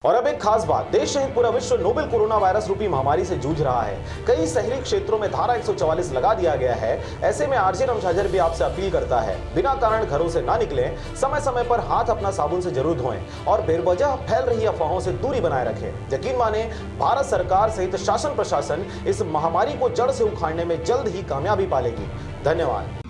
और अब एक खास बात, देश सहित पूरा विश्व नोवेल कोरोना वायरस रूपी महामारी से जूझ रहा है। कई शहरी क्षेत्रों में धारा 144 लगा दिया गया है। ऐसे में आरजे रमझाझर भी आपसे अपील करता है, बिना कारण घरों से ना निकलें, समय समय पर हाथ अपना साबुन से जरूर धोएं और बेवजह फैल रही अफवाहों से दूरी बनाए रखें। यकीन माने, भारत सरकार सहित शासन प्रशासन इस महामारी को जड़ से उखाड़ने में जल्द ही कामयाबी पालेगी। धन्यवाद।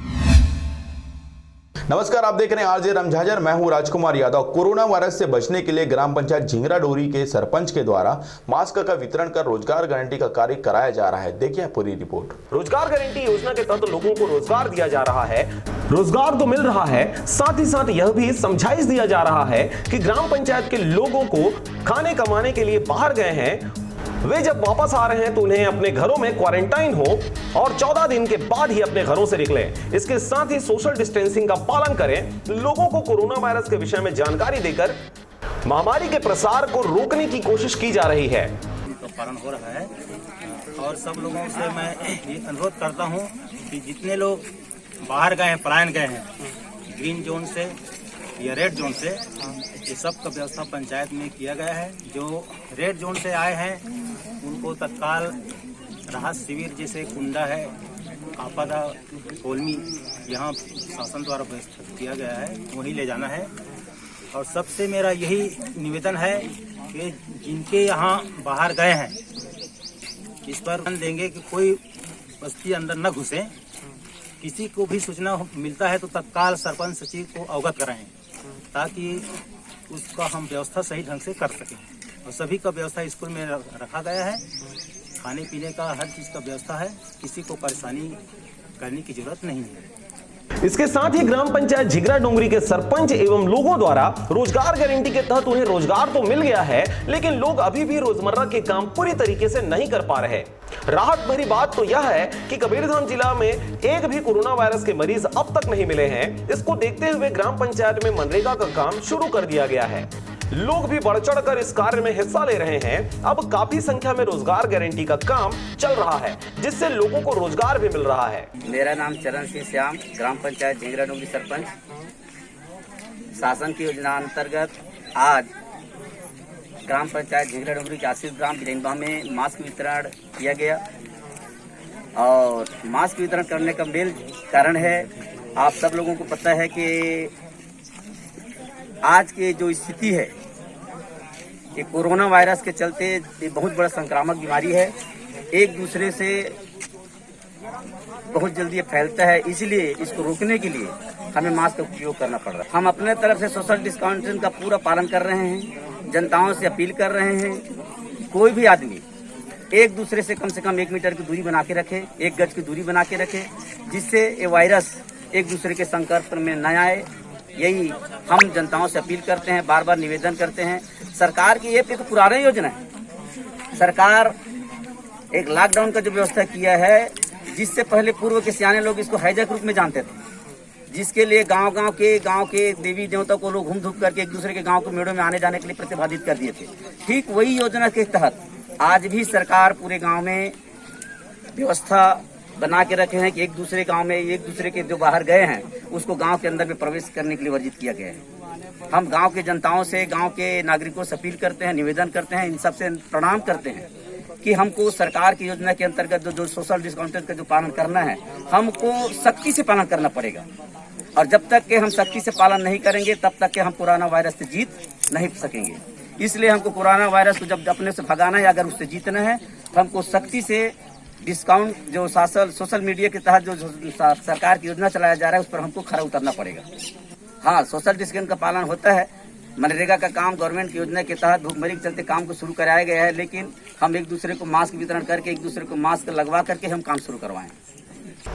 नमस्कार, आप देख रहे हैं आरजे रमझाझर। मैं हूं राजकुमार यादव। कोरोना वायरस से बचने के लिए ग्राम पंचायत झिंगरा डोरी के सरपंच के द्वारा मास्क का वितरण कर रोजगार गारंटी का कार्य कराया जा रहा है। देखिए पूरी रिपोर्ट। रोजगार गारंटी योजना के तहत लोगों को रोजगार दिया जा रहा है। रोजगार तो मिल रहा है, साथ ही साथ यह भी समझाइश दिया जा रहा है कि ग्राम पंचायत के लोगों को खाने कमाने के लिए बाहर गए हैं, वे जब वापस आ रहे हैं तो उन्हें अपने घरों में क्वारंटाइन हो और 14 दिन के बाद ही अपने घरों से निकलें। इसके साथ ही सोशल डिस्टेंसिंग का पालन करें। लोगों को कोरोना वायरस के विषय में जानकारी देकर महामारी के प्रसार को रोकने की कोशिश की जा रही है। तो पालन हो रहा है और सब लोगों से मैं ये अनुरोध करता हूँ कि जितने लोग बाहर गए हैं, पलायन गए हैं ग्रीन जोन से या रेड जोन से, ये सब का व्यवस्था पंचायत में किया गया है। जो रेड जोन से आए हैं उनको तत्काल राहत शिविर जैसे कुंडा है, आपदा कोलमी, यहाँ शासन द्वारा व्यवस्था किया गया है, वहीं ले जाना है। और सबसे मेरा यही निवेदन है कि जिनके यहाँ बाहर गए हैं इस पर ध्यान देंगे कि कोई बस्ती अंदर न घुसे। किसी को भी सूचना मिलता है तो तत्काल सरपंच सचिव को अवगत कराएं ताकि उसका हम व्यवस्था सही ढंग से कर सकें। और सभी का व्यवस्था स्कूल में रखा गया है, खाने पीने का हर चीज़ का व्यवस्था है, किसी को परेशानी करने की जरूरत नहीं है। इसके साथ ही ग्राम पंचायत झिंगरा डोंगरी के सरपंच एवं लोगों द्वारा रोजगार गारंटी के तहत उन्हें रोजगार तो मिल गया है, लेकिन लोग अभी भी रोजमर्रा के काम पूरी तरीके से नहीं कर पा रहे। राहत भरी बात तो यह है कि कबीरधाम जिला में एक भी कोरोना वायरस के मरीज अब तक नहीं मिले हैं। इसको देखते हुए ग्राम पंचायत में मनरेगा का काम शुरू कर दिया गया है। लोग भी बढ़ चढ़ कर इस कार्य में हिस्सा ले रहे हैं। अब काफी संख्या में रोजगार गारंटी का काम चल रहा है, जिससे लोगों को रोजगार भी मिल रहा है। मेरा नाम चरण सिंह श्याम, ग्राम पंचायत झिंगरा डोंगरी सरपंच। शासन की योजना अंतर्गत आज ग्राम पंचायत झिंगरा डोंगरी के आशीष ग्राम बिरैनवा में मास्क वितरण किया गया। और मास्क वितरण करने का मेन कारण है, आप सब लोगों को पता है कि आज की जो स्थिति है ये कोरोना वायरस के चलते ये बहुत बड़ा संक्रामक बीमारी है, एक दूसरे से बहुत जल्दी फैलता है। इसलिए इसको रोकने के लिए हमें मास्क का उपयोग करना पड़ रहा है। हम अपने तरफ से सोशल डिस्टेंसिंग का पूरा पालन कर रहे हैं, जनताओं से अपील कर रहे हैं कोई भी आदमी एक दूसरे से कम 1 मीटर की दूरी बना के रखे, 1 गज की दूरी बना के रखे, जिससे ये वायरस एक दूसरे के संपर्क में न आए। यही हम जनताओं से अपील करते हैं, बार बार निवेदन करते हैं। सरकार की ये तो पुरानी योजना है। सरकार एक लॉकडाउन का जो व्यवस्था किया है, जिससे पहले पूर्व के सियाने लोग इसको हैजा के रूप में जानते थे, जिसके लिए गांव के देवी देवता को लोग घूम धूप करके एक दूसरे के गांव को मेड़ों में आने जाने के लिए प्रतिबंधित कर दिए थे। ठीक वही योजना के तहत आज भी सरकार पूरे गाँव में व्यवस्था बना के रखे हैं कि एक दूसरे गांव में एक दूसरे के जो बाहर गए हैं उसको गांव के अंदर में प्रवेश करने के लिए वर्जित किया गया है। हम गांव के जनताओं से, गांव के नागरिकों से अपील करते हैं, निवेदन करते हैं, इन सबसे प्रणाम करते हैं कि हमको सरकार की योजना के अंतर्गत जो सोशल डिस्टेंसिंग का जो पालन करना है, हमको सख्ती से पालन करना पड़ेगा। और जब तक के हम सख्ती से पालन नहीं करेंगे तब तक के हम कोरोना वायरस से जीत नहीं सकेंगे। इसलिए हमको कोरोना वायरस को जब अपने से भगाना है, अगर उससे जीतना है तो हमको सख्ती से डिस्काउंट जो सोशल मीडिया के तहत जो सरकार की योजना चलाया जा रहा है उस पर हमको खरा उतरना पड़ेगा। हाँ, सोशल डिस्टेंस का पालन होता है। मनरेगा का काम गवर्नमेंट की योजना के तहत भूखमरी के चलते काम को शुरू कराया गया है, लेकिन हम एक दूसरे को मास्क वितरण करके, एक दूसरे को मास्क लगवा करके हम काम शुरू करवाएं।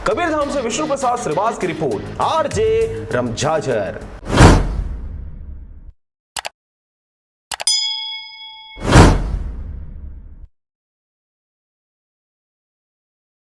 कबीरधाम से विष्णु प्रसाद श्रीवास की रिपोर्ट, आरजे रमझाझर।